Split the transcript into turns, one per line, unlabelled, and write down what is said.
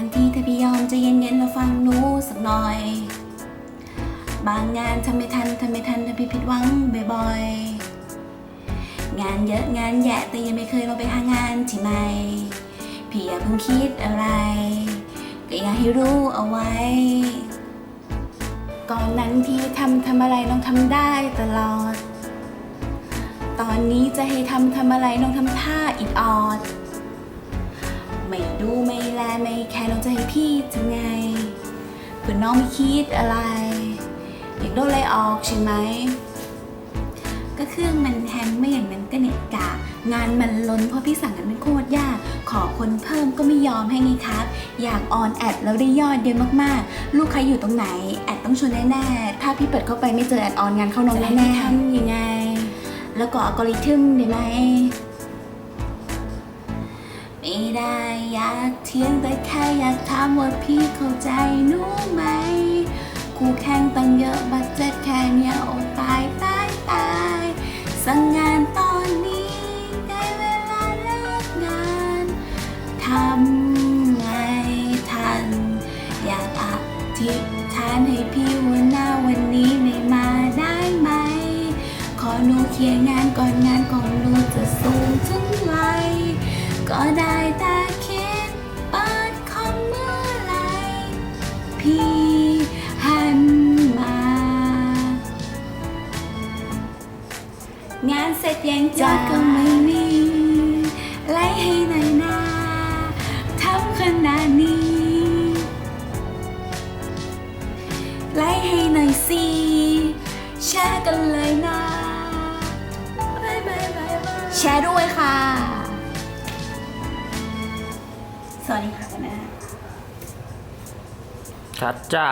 างทีถ้าพี่ยอมจะเย็นๆมาฟังหนูสักหน่อยบางงานทำไม่ทันถ้าพี่ผิดหวังบ่อยๆงานเยอะงานแยะแต่ยังไม่เคยลองไปหางานที่ใหม่พี่อย่าเพิ่งคิดอะไรก็อยากให้รู้เอาไว้ก่อนนั้นที่ทำอะไรน้องทำได้ตลอดตอนนี้จะให้ทำอะไรน้องทำท่าอิดออดไม่ดูไม่แลไม่แคร์น้องจะให้พี่ทำไงเพื่อน้องไม่คิดอะไรอยากโดนไล่ออกใช่ไหมก็เครื่องมันแฮงไม่อย่างนั้นก็เน็ตกะงานมันล้นเพราะพี่สั่งกันเป็นโคตรยากขอคนเพิ่มก็ไม่ยอมให้ไงครับอยากออนแอดแล้วได้ยอดเยอะมากๆลูกค้าอยู่ตรงไหนแอดต้องชวนแน่ๆถ้าพี่เปิดเข้าไปไม่เจอแอดออนงานเข้าน้องแน่ๆทำยังไงแล้วก็อัลกอริทึมได้ไหมไม่ได้อยากเถียงแต่แค่อยากถามว่าพี่เข้าใจหนูไหมคู่แข่งตั้งเยอะบัดเจ็ตแค่เนี้ยโอ้ตายสั่งงานตอนนี้ได้เวลาเลิกงานทำไงทันอยากอธิษฐานให้พี่วันหน้าวันนี้ไม่มาได้ไหมขอหนูเคลียร์งานก่อนงานของหนูจะสูงถึงไหนก็ได้แต่คิดเปิดคอมเมื่อไรพี่หันมางานเสร็จยังจอดก็ไม่มีไล่ให้หน่อยนะทำขนาดนี้ไล่ให้หน่อยสิแชร์กันเลยนะแชร์ด้วยค่ะสวัสดีค่ะนะ
ชัดจ้า